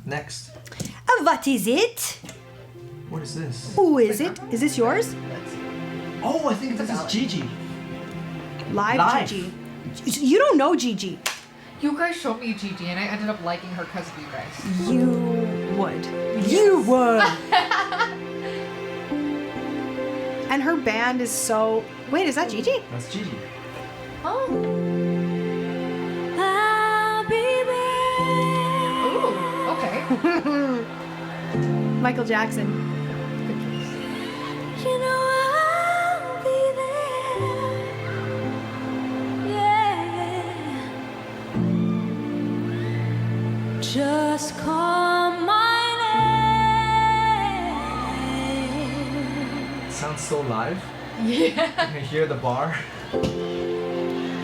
Next. What is it? What is this? Who is it? Is this yours? Oh, I think this is Gigi. Live Gigi. You don't know Gigi. You guys showed me Gigi and I ended up liking her because of you guys. You would. Yes. You would. And her band is so... Wait, is that Gigi? That's Gigi. Oh. I'll be there. Ooh, okay. Michael Jackson. You know I'll be there. Yeah. Just call my name. Sounds so live. Yeah. You can hear the bar.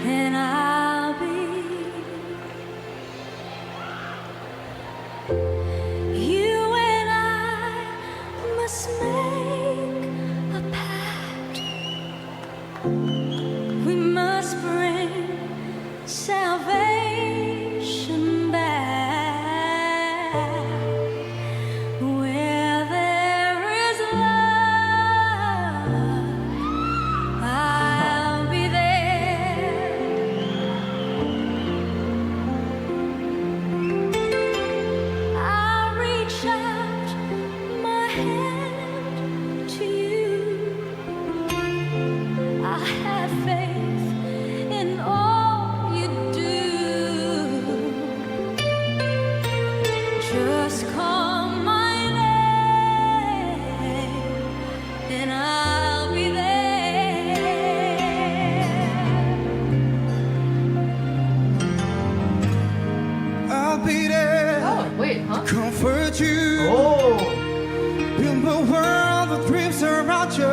And I'll be. You and I must make a pact. We must bring salvation back. Where there is love, I'll be there. I'll reach out my hand to you. I have faith in all you do. Just call my name and I'll be there. I'll be there. Oh, wait, huh? Comfort you. Oh! In the world of dreams around you.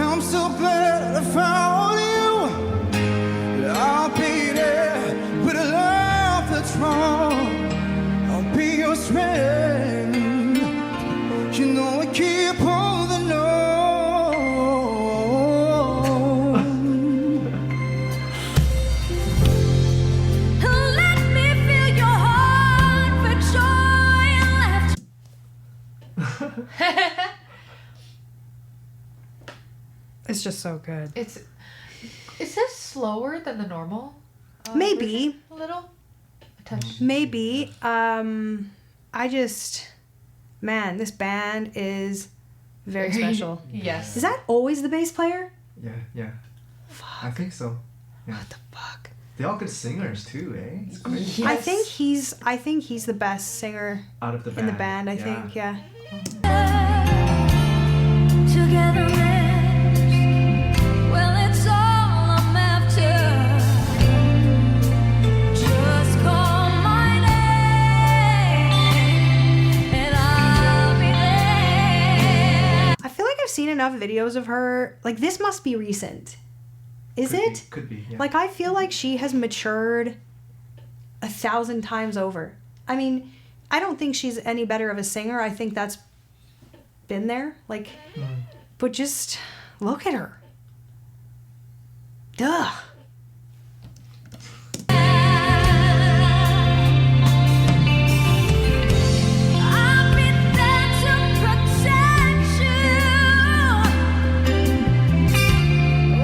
I'm so glad I found you. I'll be there with a love that's strong. I'll be your strength. You know I keep holding on. Let me feel your heart for joy and laughter. It's just so good. Is this slower than the normal? Maybe. version? A little? A touch. Maybe. Man, this band is very special. Yes. Is that always the bass player? Yeah. I think so. Yeah. What the fuck? They're all good singers too, eh? It's crazy. I think he's the best singer Out of the band. in the band, I think, yeah. Well, it's all I'm after. Just call my name and I'll be there. I feel like I've seen enough videos of her. Like, this must be recent. Is it? Could be, yeah. Like, I feel like she has matured 1,000 times over. I mean, I don't think she's any better of a singer. I think that's been there. Like, but just look at her. Duh. I've been there to protect you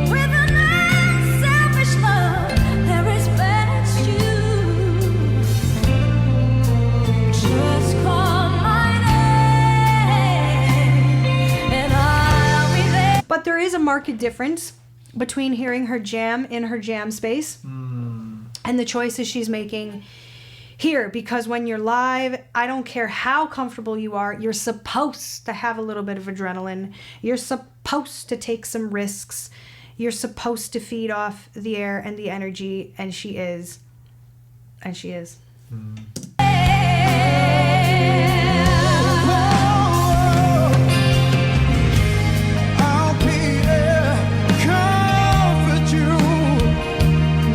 with an unselfish love that respects you. Just call my name and I'll be there. But there is a marked difference between hearing her jam in her jam space and the choices she's making here, because when you're live, I don't care how comfortable you are, you're supposed to have a little bit of adrenaline. You're supposed to take some risks. You're supposed to feed off the air and the energy, and she is. And she is. I'll be there, comfort you.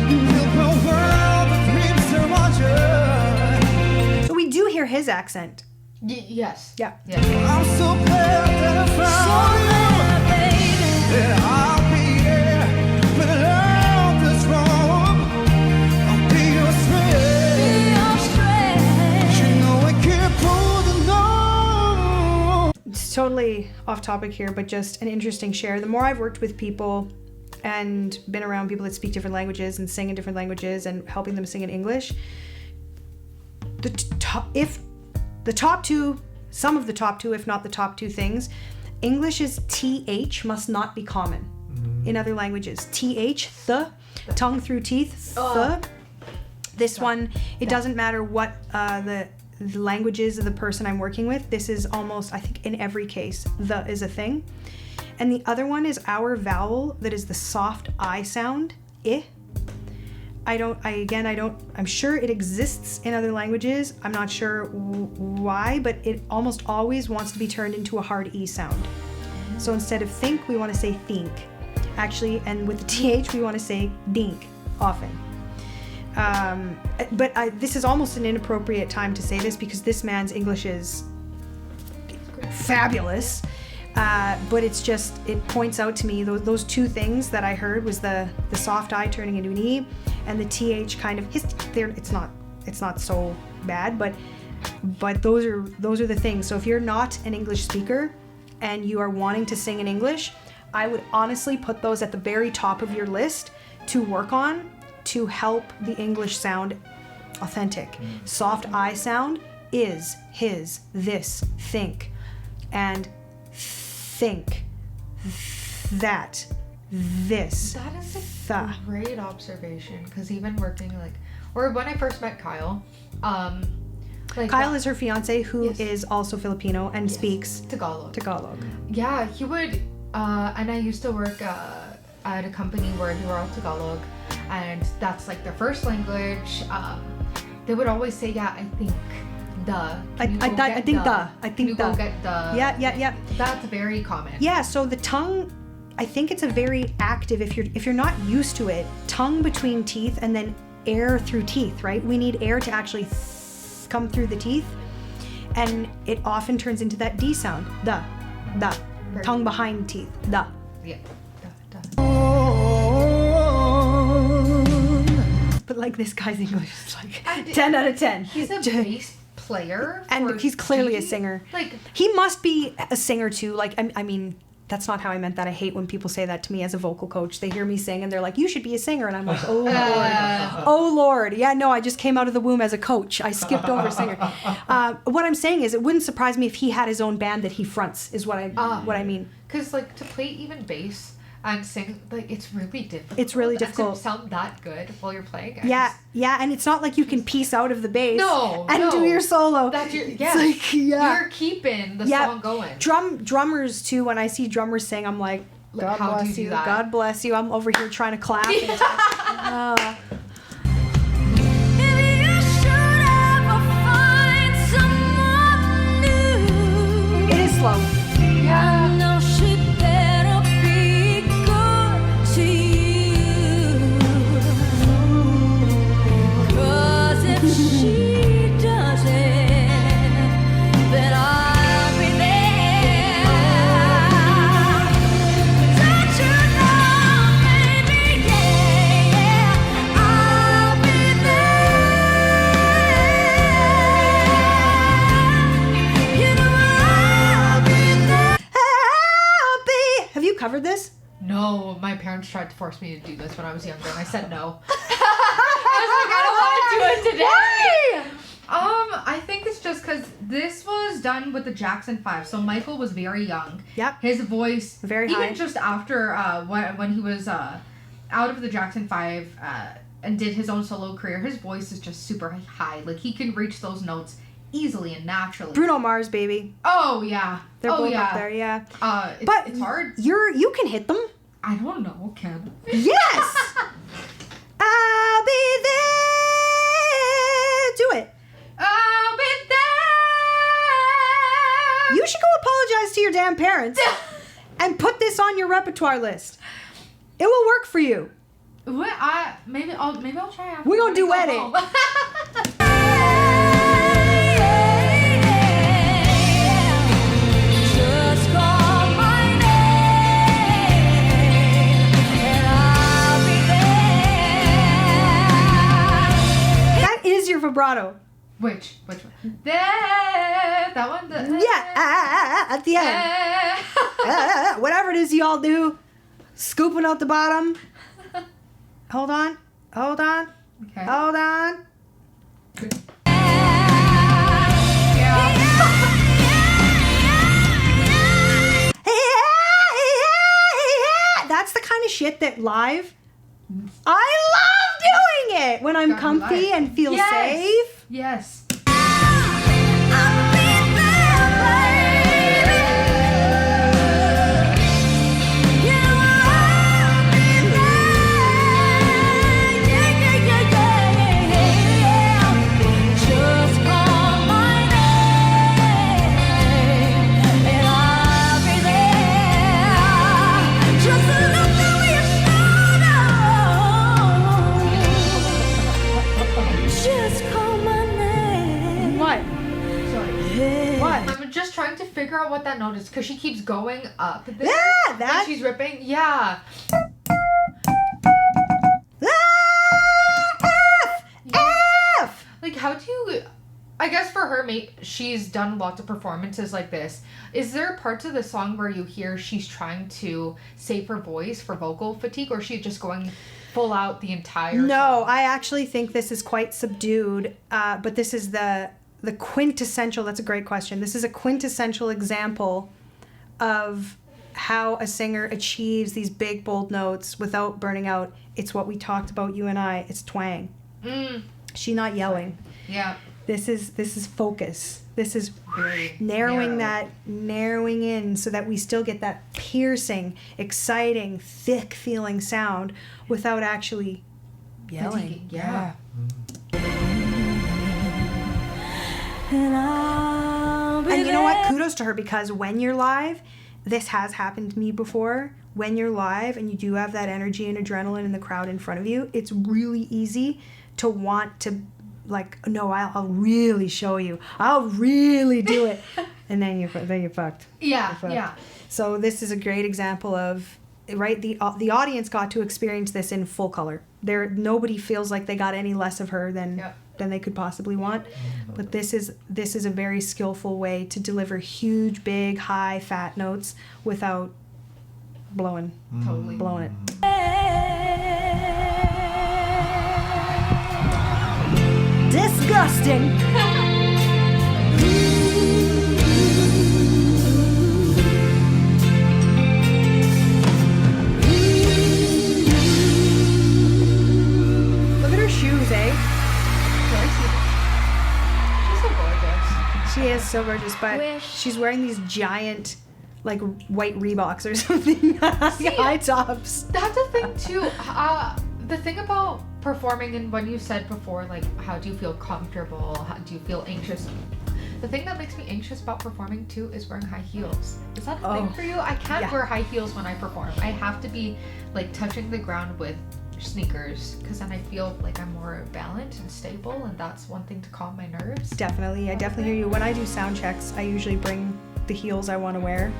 Build the world of dreams around you. So we do hear his accent. Yes. Yeah. Yes. I'm so glad that I found you. Yeah, I'll be there with a love that's strong. I'll be your strength. totally off topic here, but just an interesting share. The more I've worked with people and been around people that speak different languages and sing in different languages and helping them sing in English, some of the top two, if not the top two things, English's TH must not be common in other languages. TH, th, tongue through teeth, th. This one, it doesn't matter what the language is of the person I'm working with. This is almost, I think in every case, the is a thing. And the other one is our vowel that is the soft I sound, I. I'm sure it exists in other languages. I'm not sure why, but it almost always wants to be turned into a hard E sound. So instead of think, we want to say think. Actually, and with the TH, we want to say dink often. But this is almost an inappropriate time to say this because this man's English is fabulous. But it's just, it points out to me those two things that I heard was the soft I turning into an E and the TH kind of, it's not so bad, but those are the things. So if you're not an English speaker and you are wanting to sing in English, I would honestly put those at the very top of your list to work on to help the English sound authentic. Soft I sound is, his, this, think, and think, that, this. That is a great observation because even working or when I first met Kyle, Kyle is her fiance who is also Filipino and speaks Tagalog. Yeah, he would, and I used to work at a company where they were all Tagalog, and that's like their first language. They would always say, I think the. I think go get the. Yeah. That's very common. Yeah, so the tongue, I think it's a very active, if you're not used to it, tongue between teeth and then air through teeth, right? We need air to actually come through the teeth, and it often turns into that D sound, the, tongue behind teeth, the. Yeah. But like this guy's English is like 10 out of 10. He's a bass player. And he's clearly a singer. Like, he must be a singer too. Like, I mean, that's not how I meant that. I hate when people say that to me as a vocal coach. They hear me sing and they're like, you should be a singer. And I'm like, oh Lord. Oh Lord. Yeah, no, I just came out of the womb as a coach. I skipped over singer. What I'm saying is it wouldn't surprise me if he had his own band that he fronts is what I mean. Because like to play even bass and sing, like it's really difficult. It's really difficult. To sound that good while you're playing. Yeah, and it's not like you can piece out of the bass and do your solo. That's your, It's like, you're keeping the song going. Drummers too, when I see drummers sing, I'm like, God how bless do you do you. that? God bless you. I'm over here trying to clap. And it is slow. Yeah. Covered this? No, my parents tried to force me to do this when I was younger, and I said no. I was like, I don't want to do it today. Why? I think it's just because this was done with the Jackson 5, so Michael was very young. Yep. His voice, very high. even just after when he was out of the Jackson 5 and did his own solo career, his voice is just super high. Like he can reach those notes easily and naturally. Bruno Mars, baby. Oh yeah, they're both up there. Yeah. But it's hard. You can hit them. I don't know, Ken. Yes. I'll be there. Do it. I'll be there. You should go apologize to your damn parents and put this on your repertoire list. It will work for you. What? Maybe I'll try after. We're gonna duet it. Vibrato. Which one? That one? At the end. Whatever it is y'all do. Scooping out the bottom. Hold on. Okay. Hold on. That's the kind of shit that live, I love doing it when I'm comfy and feel safe. Yes. I'm just trying to figure out what that note is because she keeps going up. That she's ripping. Yeah. F. Like, how do you? I guess for her, she's done lots of performances like this. Is there parts of the song where you hear she's trying to save her voice for vocal fatigue, or is she just going full out the entire No, song? I actually think this is quite subdued, but this is the quintessential, that's a great question. This is a quintessential example of how a singer achieves these big, bold notes without burning out. It's what we talked about, you and I. It's twang. She's not yelling. Yeah. This is focus. This is Very narrowing narrow. in so that we still get that piercing, exciting, thick feeling sound without actually yelling. Yeah. And you know what? Kudos to her, because when you're live, this has happened to me before. When you're live and you do have that energy and adrenaline in the crowd in front of you, it's really easy to want to, like, no, I'll really show you. I'll really do it. And then you're fucked. Yeah. You're fucked. Yeah. So this is a great example of, right, the audience got to experience this in full color. Nobody feels like they got any less of her than they could possibly want. But this is a very skillful way to deliver huge, big, high, fat notes without blowing it. Disgusting. Look at her shoes, eh? She's so gorgeous. She is so gorgeous, but she's wearing these giant, like, white Reeboks or something. High tops. That's a thing too. The thing about performing, and when you said before, like, how do you feel comfortable? How do you feel anxious? The thing that makes me anxious about performing too is wearing high heels. Is that a thing for you? I can't wear high heels when I perform. I have to be, like, touching the ground with sneakers, because then I feel like I'm more balanced and stable, and that's one thing to calm my nerves. Definitely. I definitely hear you. When I do sound checks, I usually bring the heels I want to wear,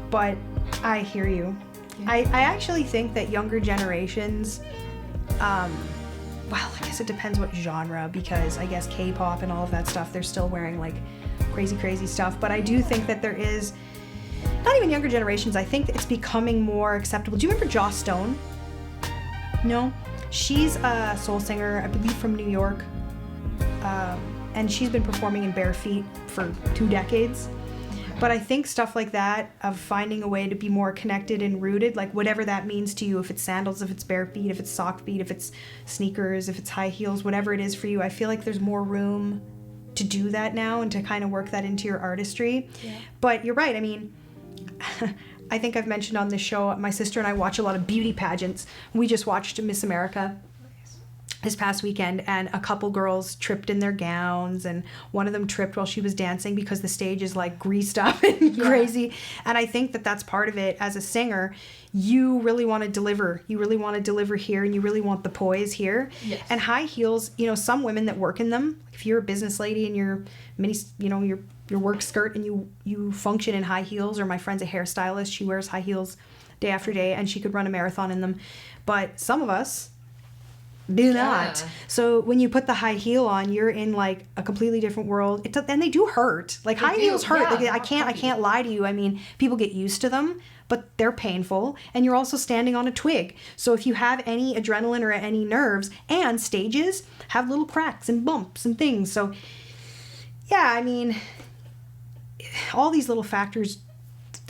but I hear you. Yeah. I actually think that younger generations, well, I guess it depends what genre, because I guess K-pop and all of that stuff, they're still wearing, like, crazy stuff. But I do think that there is, not even younger generations, I think it's becoming more acceptable. Do you remember Joss Stone? No? She's a soul singer, I believe from New York. And she's been performing in bare feet for 2 decades. But I think stuff like that, of finding a way to be more connected and rooted, like whatever that means to you, if it's sandals, if it's bare feet, if it's sock feet, if it's sneakers, if it's high heels, whatever it is for you, I feel like there's more room to do that now and to kind of work that into your artistry. Yeah. But you're right, I mean, I think I've mentioned on this show, my sister and I watch a lot of beauty pageants. We just watched Miss America this past weekend, and a couple girls tripped in their gowns, and one of them tripped while she was dancing because the stage is, like, greased up and crazy. And I think that that's part of it. As a singer, you really want to deliver. You really want to deliver here, and you really want the poise here. Yes. And high heels, you know, some women that work in them, if you're a business lady and your your work skirt and you function in high heels, or my friend's a hairstylist, she wears high heels day after day, and she could run a marathon in them. But some of us, Do not. So when you put the high heel on, you're in like a completely different world. And they do hurt. Like high heels hurt. Yeah, Like, I can't lie to you. I mean, people get used to them, but they're painful. And you're also standing on a twig. So if you have any adrenaline or any nerves, and stages have little cracks and bumps and things. So yeah, I mean, all these little factors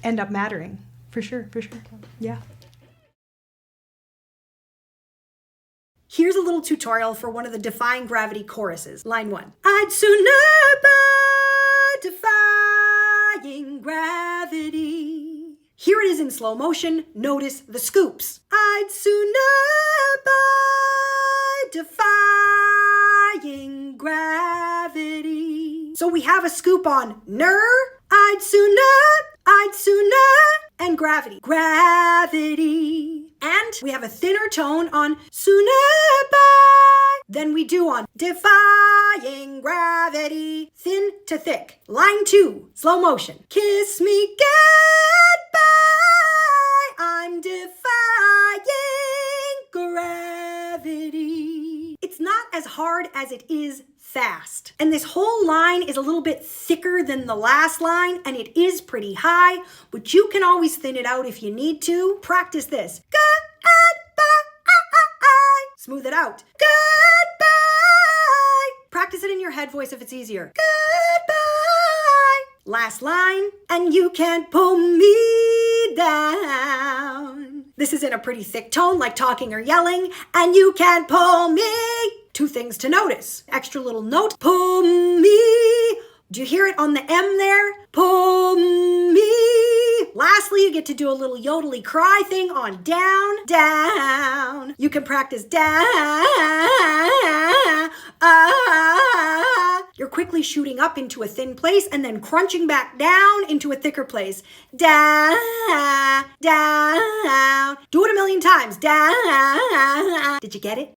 end up mattering. For sure. Yeah. Here's a little tutorial for one of the Defying Gravity choruses. Line 1. I'd sooner buy Defying Gravity. Here it is in slow motion. Notice the scoops. I'd sooner buy Defying Gravity. So we have a scoop on ner, I'd sooner, and gravity. Gravity. And we have a thinner tone on sooner by than we do on Defying Gravity. Thin to thick. Line 2, slow motion. Kiss me goodbye, I'm defying gravity. It's not as hard as it is fast. And this whole line is a little bit thicker than the last line, and it is pretty high, but you can always thin it out if you need to. Practice this. Goodbye. Smooth it out. Goodbye. Practice it in your head voice if it's easier. Goodbye. Last line. And you can't pull me down. This is in a pretty thick tone, like talking or yelling. And you can't pull me. 2 things to notice. Extra little note. Pull me. Do you hear it on the M there? Pull me. Lastly, you get to do a little yodely cry thing on down, down. You can practice down. You're quickly shooting up into a thin place and then crunching back down into a thicker place. Down, down. Do it a million times. Down. Did you get it?